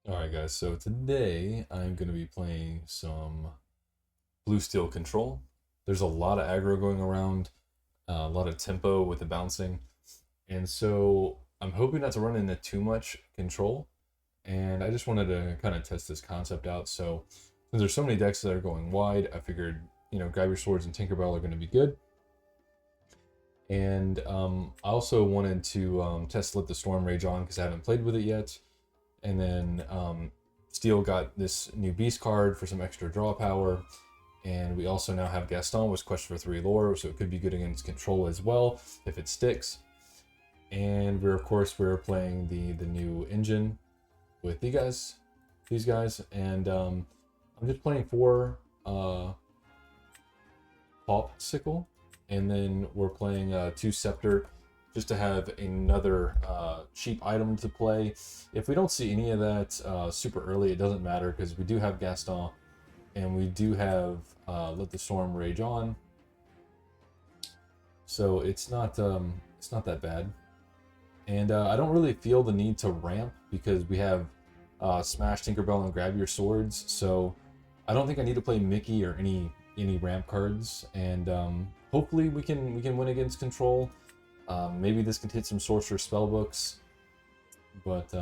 Alright guys, so today I'm going to be playing some blue steel control. There's a lot of aggro going around, a lot of tempo with the bouncing, and so I'm hoping not to run into too much control, and I just wanted to kind of test this concept out. So since there's so many decks that are going wide, I figured, Grab Your Swords and Tinkerbell are going to be good. And I also wanted to test Let the Storm Rage On because I haven't played with it yet. And then Steel got this new Beast card for some extra draw power. And we also now have Gaston, which Quest for 3 lore, so it could be good against control as well, if it sticks. And we're playing the new engine with these guys. And I'm just playing 4 Popsicle. And then we're playing 2 Scepter, just to have another cheap item to play. If we don't see any of that super early, it doesn't matter because we do have Gaston and we do have Let the Storm Rage On. So it's not that bad. And I don't really feel the need to ramp because we have Smash, Tinkerbell, and Grab Your Swords. So I don't think I need to play Mickey or any ramp cards. And hopefully we can win against control. Maybe this can hit some Sorcerer spellbooks, but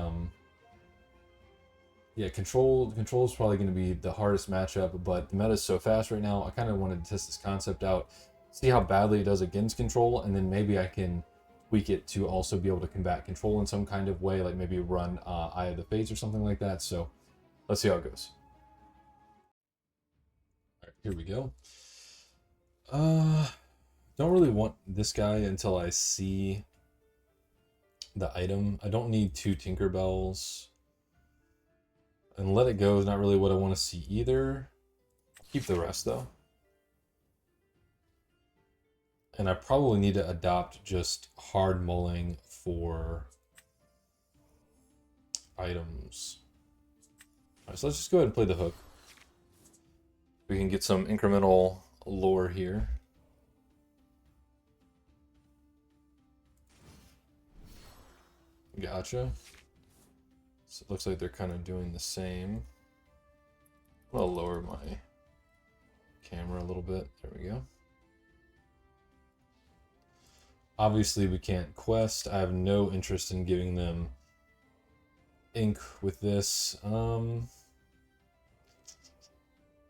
yeah, control is probably going to be the hardest matchup. But the meta is so fast right now. I kind of wanted to test this concept out, see how badly it does against control, and then maybe I can tweak it to also be able to combat control in some kind of way, like maybe run Eye of the Fates or something like that. So let's see how it goes. All right, here we go. Don't really want this guy until I see the item. I don't need 2 Tinkerbells. And Let It Go is not really what I want to see either. Keep the rest though. And I probably need to adopt just hard mulling for items. Alright, so let's just go ahead and play the hook. We can get some incremental lore here. Gotcha. So it looks like they're kind of doing the same. I'll lower my camera a little bit. There we go. Obviously we can't quest. I have no interest in giving them ink with this. I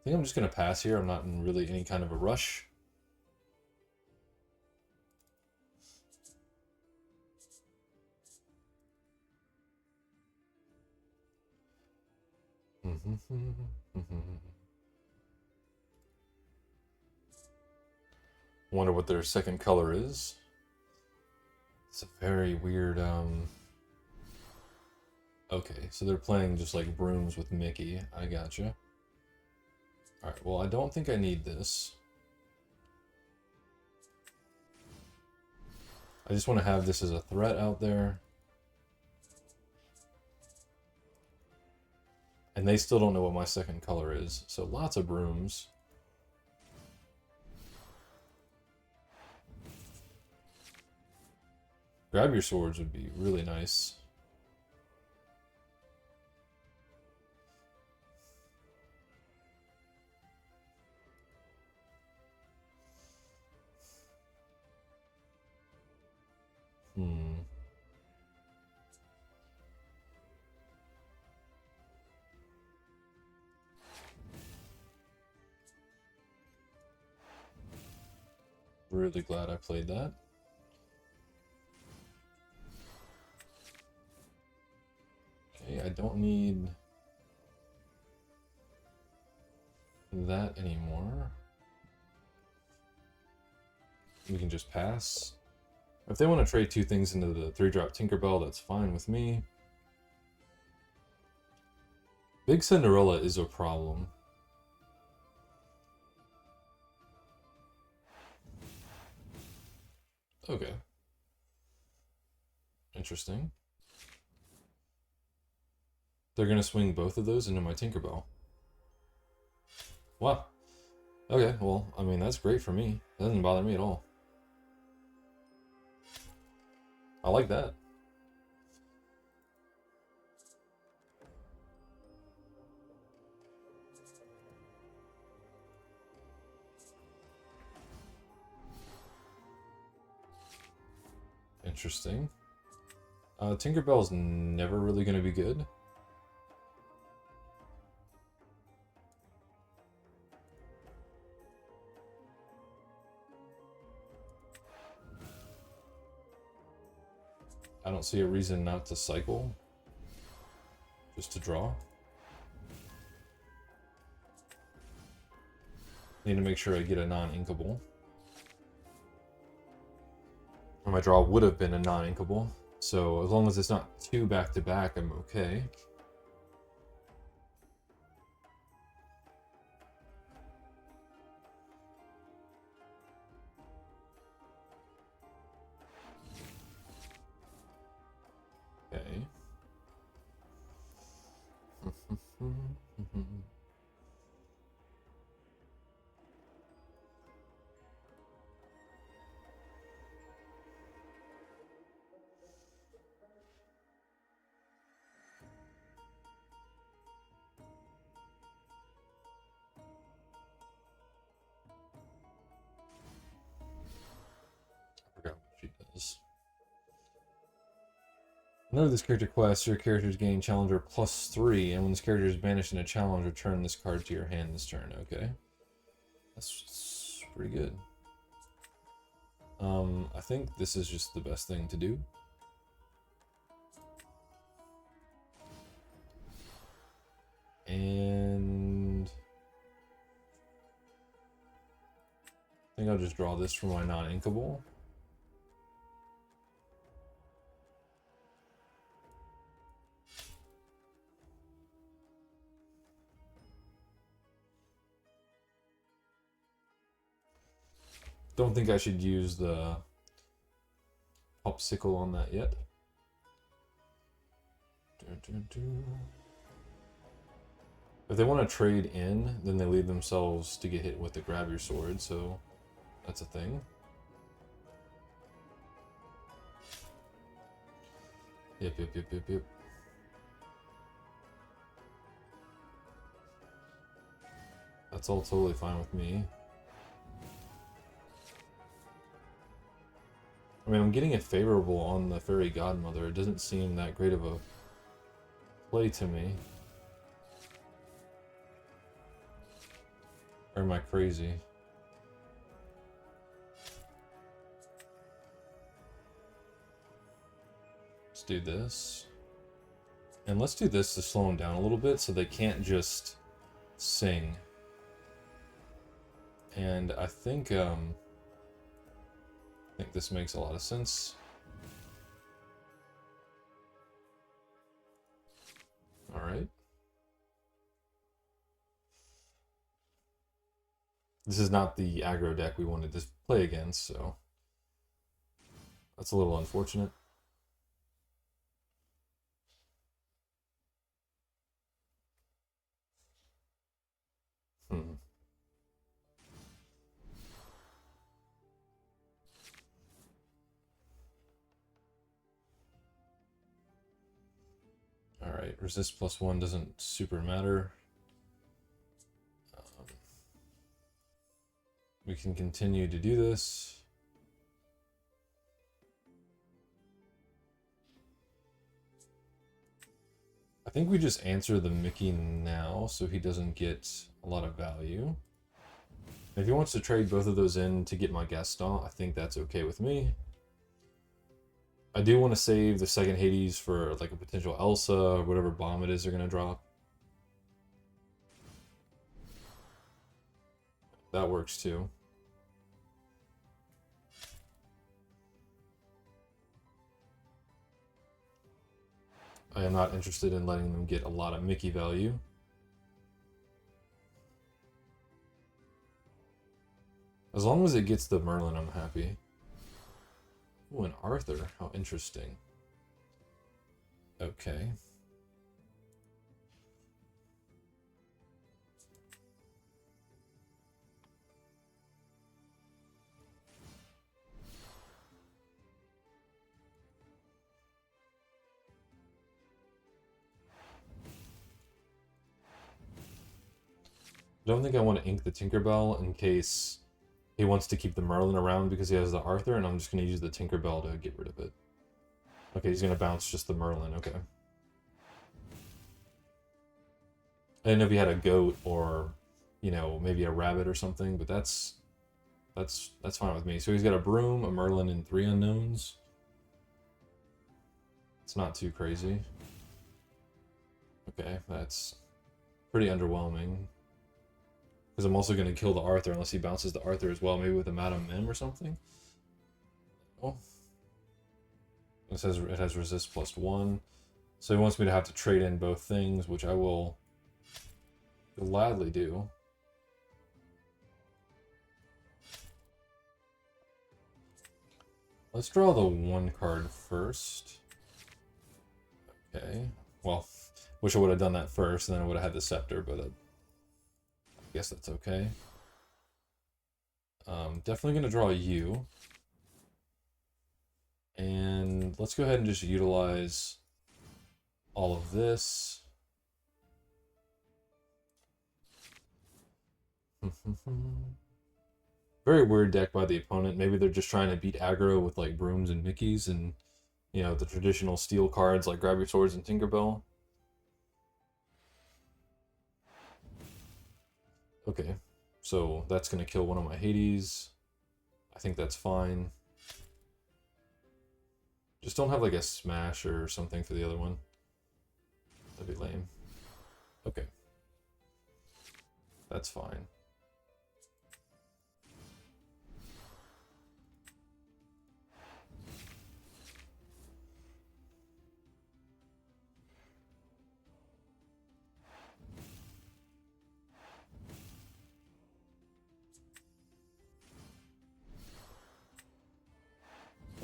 think I'm just going to pass here. I'm not in really any kind of a rush. Wonder what their second color is. It's a very weird, okay, so they're playing just like brooms with Mickey. I gotcha. Alright, well, I don't think I need this. I just want to have this as a threat out there. And they still don't know what my second color is, so lots of brooms. Grab Your Swords would be really nice. Really glad I played that. Okay, I don't need that anymore. We can just pass. If they want to trade 2 things into the 3-drop Tinkerbell, that's fine with me. Big Cinderella is a problem. Okay. Interesting. They're going to swing both of those into my Tinkerbell. Wow. Okay, well, I mean, that's great for me. That doesn't bother me at all. I like that. Interesting. Tinkerbell's never really going to be good. I don't see a reason not to cycle. Just to draw. Need to make sure I get a non-inkable. My draw would have been a non-inkable. So as long as it's not 2 back-to-back, I'm okay. Okay. I forgot what she does. None of this character quest, your characters gain challenger +3, and when this character is banished in a challenge, return this card to your hand this turn. Okay. That's pretty good. I think this is just the best thing to do. And I think I'll just draw this for my non-inkable. Don't think I should use the popsicle on that yet. If they want to trade in, then they leave themselves to get hit with the grab your sword, so that's a thing. Yep. That's all totally fine with me. I mean, I'm getting a favorable on the Fairy Godmother. It doesn't seem that great of a play to me. Or am I crazy? Let's do this. And let's do this to slow them down a little bit so they can't just sing. And I think this makes a lot of sense. Alright. This is not the aggro deck we wanted to play against, so that's a little unfortunate. Alright, resist +1 doesn't super matter. We can continue to do this. I think we just answer the Mickey now so he doesn't get a lot of value. If he wants to trade both of those in to get my Gaston, I think that's okay with me. I do want to save the second Hades for like a potential Elsa or whatever bomb it is they're going to drop. That works too. I am not interested in letting them get a lot of Mickey value. As long as it gets the Merlin, I'm happy. Ooh, an Arthur. How interesting. Okay. I don't think I want to ink the Tinkerbell in case he wants to keep the Merlin around because he has the Arthur, and I'm just going to use the Tinkerbell to get rid of it. Okay, he's going to bounce just the Merlin, okay. I didn't know if he had a goat or, you know, maybe a rabbit or something, but that's fine with me. So he's got a broom, a Merlin, and 3 unknowns. It's not too crazy. Okay, that's pretty underwhelming. Because I'm also going to kill the Arthur unless he bounces the Arthur as well, maybe with a Madame Mim or something. Oh. It says it has resist +1. So he wants me to have to trade in both things, which I will gladly do. Let's draw the 1 card first. Okay. Well, wish I would have done that first, and then I would have had the Scepter, but I guess that's okay. Definitely going to draw you. And let's go ahead and just utilize all of this. Very weird deck by the opponent. Maybe they're just trying to beat aggro with like brooms and Mickeys and, you know, the traditional steel cards like Grab Your Swords and Tinkerbell. Okay, so that's going to kill one of my Hades. I think that's fine. Just don't have like a smash or something for the other one. That'd be lame. Okay. That's fine.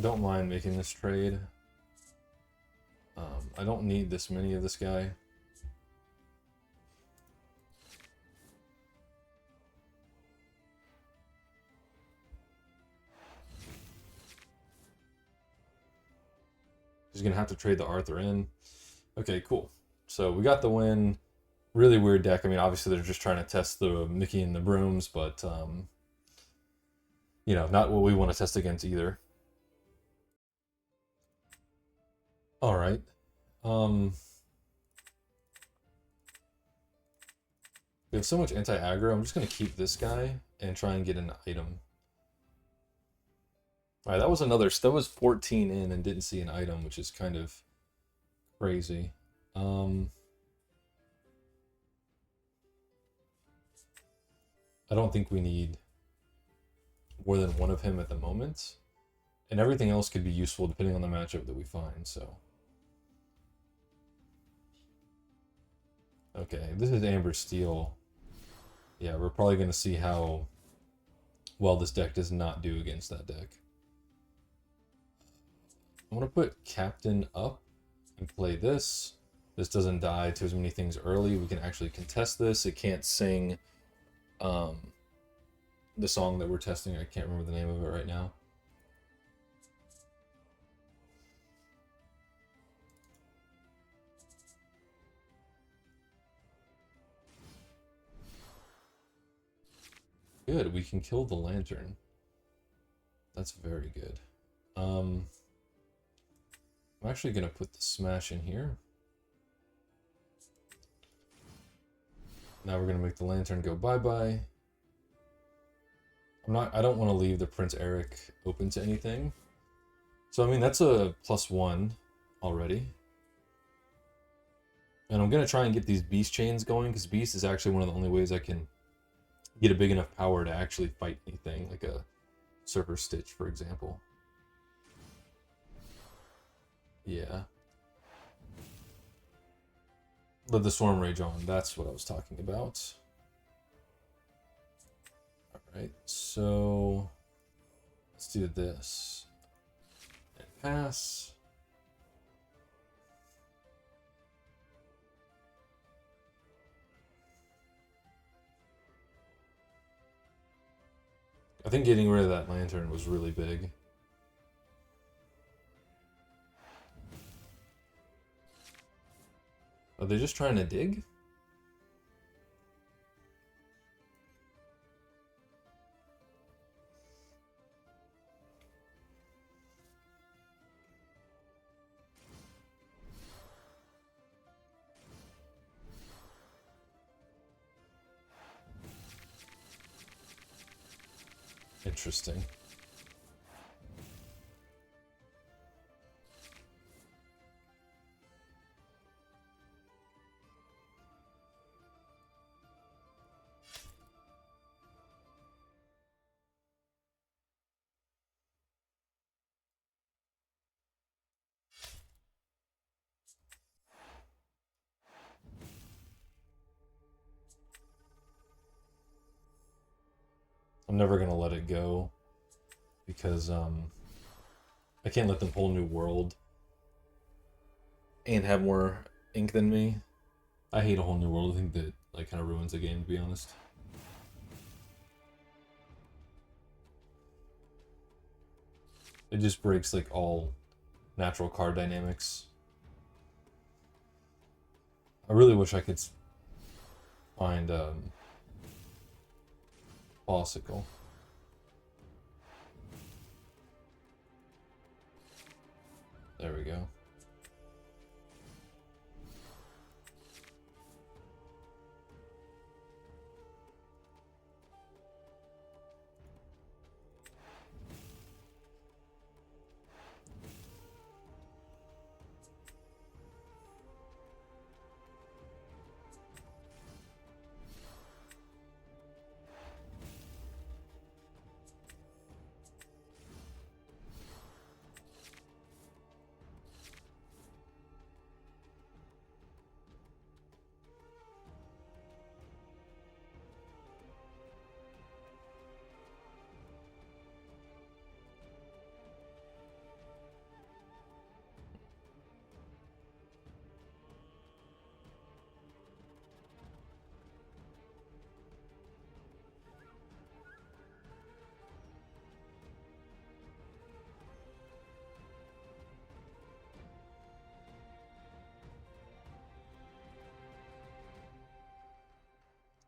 Don't mind making this trade. I don't need this many of this guy. He's gonna have to trade the Arthur in. Okay, cool. So we got the win. Really weird deck. I mean, obviously they're just trying to test the Mickey and the brooms, but you know, not what we want to test against either. All right. We have so much anti-aggro. I'm just gonna keep this guy and try and get an item. All right, that was 14 in and didn't see an item, which is kind of crazy. I don't think we need more than one of him at the moment. And everything else could be useful depending on the matchup that we find, so. Okay, this is Amber Steel. Yeah, we're probably going to see how well this deck does not do against that deck. I want to put Captain up and play this. This doesn't die to as many things early. We can actually contest this. It can't sing the song that we're testing. I can't remember the name of it right now. Good, we can kill the lantern. That's very good. I'm actually gonna put the smash in here. Now we're gonna make the lantern go bye-bye. I don't want to leave the Prince Eric open to anything. So I mean that's a +1 already. And I'm gonna try and get these beast chains going, because beast is actually one of the only ways I can get a big enough power to actually fight anything, like a Surfer Stitch, for example. Yeah. Let the Storm Rage on, that's what I was talking about. Alright, so let's do this. And pass. I think getting rid of that lantern was really big. Are they just trying to dig? Interesting. I'm never gonna let it go because I can't let them whole new world and have more ink than me. I hate a whole new world. I think that like kind of ruins the game, to be honest. It just breaks like all natural card dynamics. I really wish I could find Popsicle. There we go.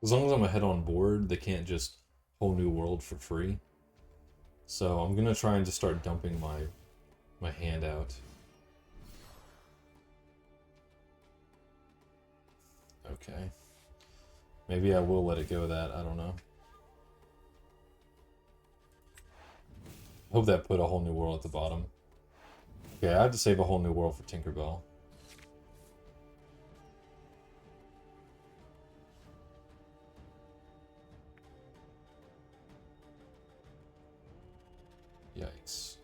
As long as I'm ahead on board, they can't just whole new world for free. So I'm gonna try and just start dumping my hand out. Okay. Maybe I will let it go that, I don't know. I hope that put a whole new world at the bottom. Okay, I have to save a whole new world for Tinkerbell. Yikes.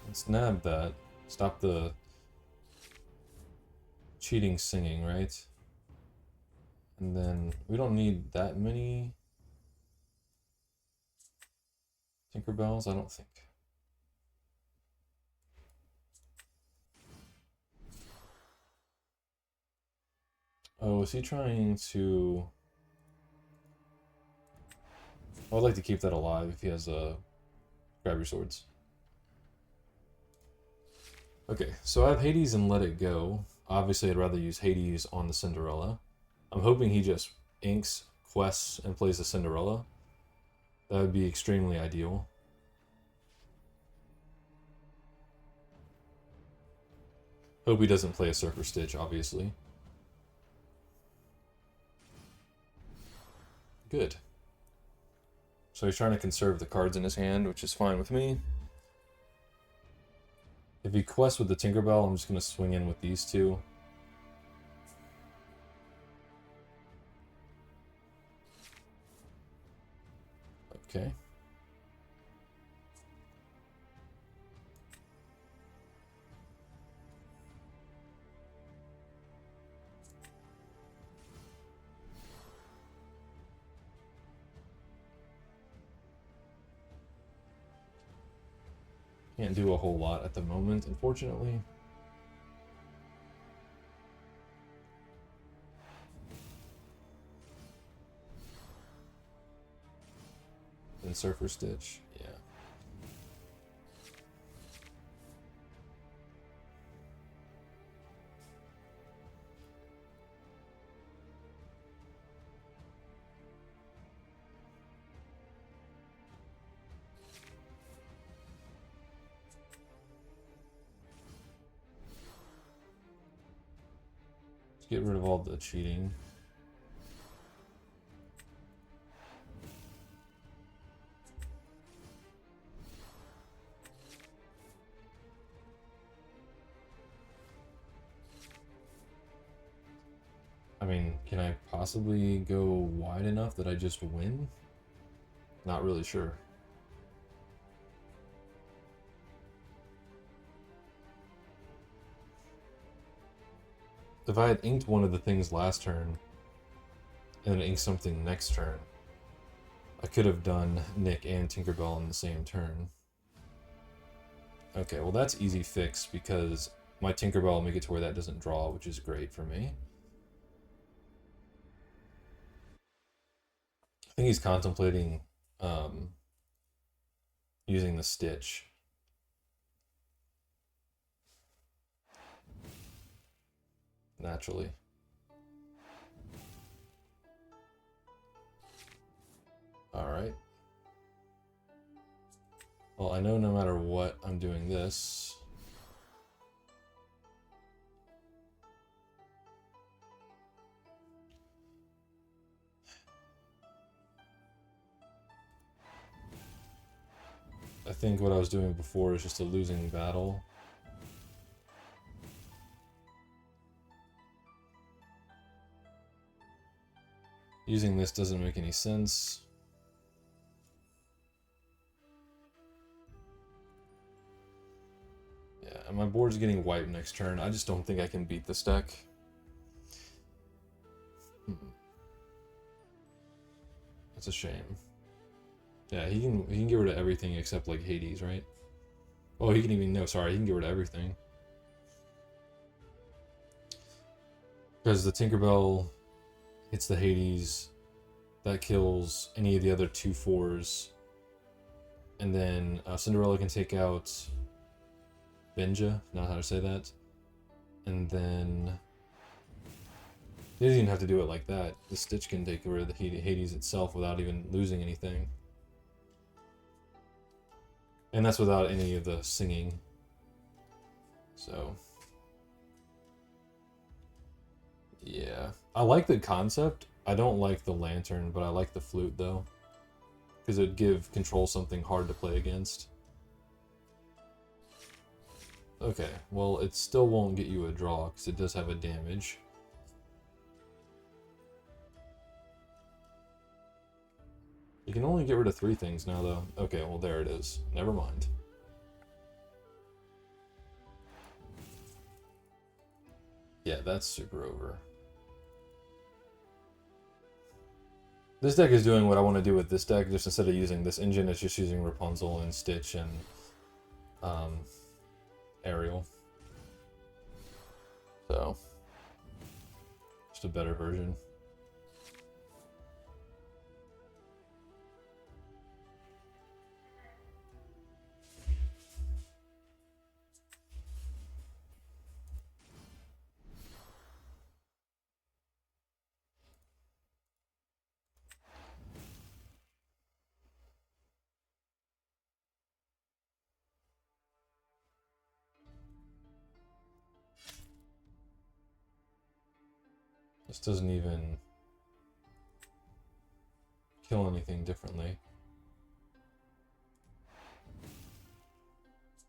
Let's nab that. Stop the cheating singing, right? And then we don't need that many Tinkerbells, I don't think. Oh, is he trying to... I would like to keep that alive if he has grab your swords. Okay, so I have Hades and Let It Go. Obviously, I'd rather use Hades on the Cinderella. I'm hoping he just inks, quests, and plays the Cinderella. That would be extremely ideal. Hope he doesn't play a Surfer Stitch, obviously. Good. So he's trying to conserve the cards in his hand, which is fine with me. If he quests with the Tinkerbell, I'm just going to swing in with these two. Okay. Can't do a whole lot at the moment, unfortunately. And Surfer Stitch, yeah. get rid of all the cheating. I mean, can I possibly go wide enough that I just win? Not really sure. If I had inked one of the things last turn, and then inked something next turn, I could have done Nick and Tinkerbell in the same turn. Okay, well that's easy fix because my Tinkerbell will make it to where that doesn't draw, which is great for me. I think he's contemplating using the Stitch. Naturally. Alright. Well, I know no matter what, I'm doing this. I think what I was doing before is just a losing battle. Using this doesn't make any sense. Yeah, and my board's getting wiped next turn. I just don't think I can beat this deck. That's a shame. Yeah, he can get rid of everything except like Hades, right? Oh, he can even no, sorry, he can get rid of everything. Because the Tinkerbell hits the Hades, that kills any of the other 2/4s, and then Cinderella can take out Benja, not how to say that, and then he doesn't even have to do it like that. The Stitch can take rid of the Hades itself without even losing anything. And that's without any of the singing. So, yeah. I like the concept. I don't like the lantern, but I like the flute, though. Because it would give control something hard to play against. Okay, well, it still won't get you a draw, because it does have a damage. You can only get rid of 3 things now, though. Okay, well, there it is. Never mind. Yeah, that's super over. This deck is doing what I want to do with this deck, just instead of using this engine, it's just using Rapunzel and Stitch and Ariel. So, just a better version. This doesn't even kill anything differently.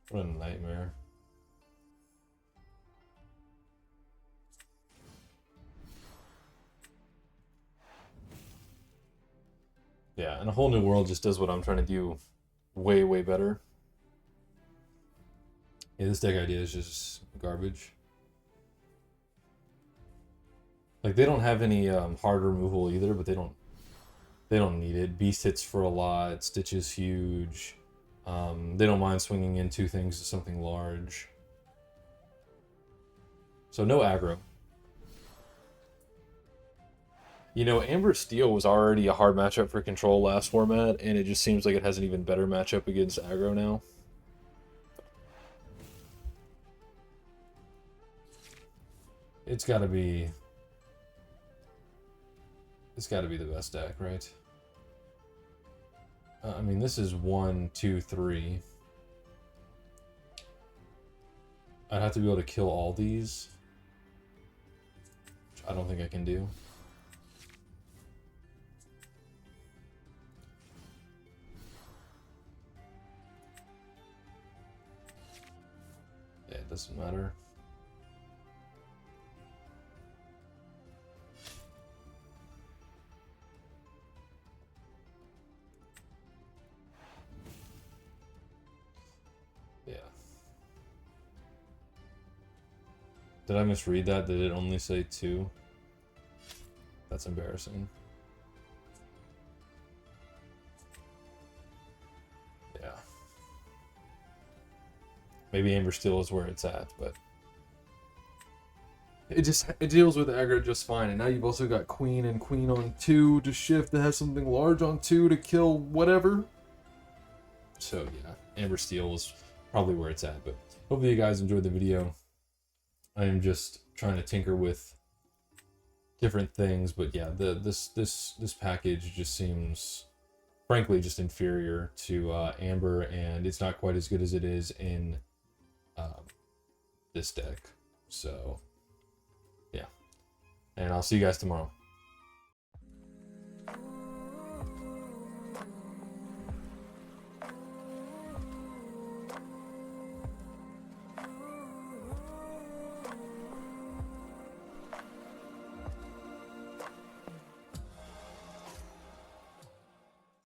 What a nightmare. Yeah, and A Whole New World just does what I'm trying to do way, way better. Yeah, this deck idea is just garbage. Like, they don't have any hard removal either, but they don't need it. Beast hits for a lot, Stitch is huge. They don't mind swinging in 2 things to something large. So no aggro. You know, Amber Steel was already a hard matchup for control last format, and it just seems like it has an even better matchup against aggro now. It's gotta be the best deck, right? I mean, this is 1, 2, 3. I'd have to be able to kill all these. which I don't think I can do. Yeah, it doesn't matter. Yeah. Did I misread that? Did it only say 2? That's embarrassing. Yeah. Maybe Amber Steel is where it's at, but it deals with aggro just fine. And now you've also got Queen and Queen on 2 to shift that has something large on 2 to kill whatever. So yeah, Amber Steel is probably where it's at. But hopefully you guys enjoyed the video. I am just trying to tinker with different things, but yeah, this package just seems, frankly, just inferior to Amber, and it's not quite as good as it is in this deck. So yeah, and I'll see you guys tomorrow.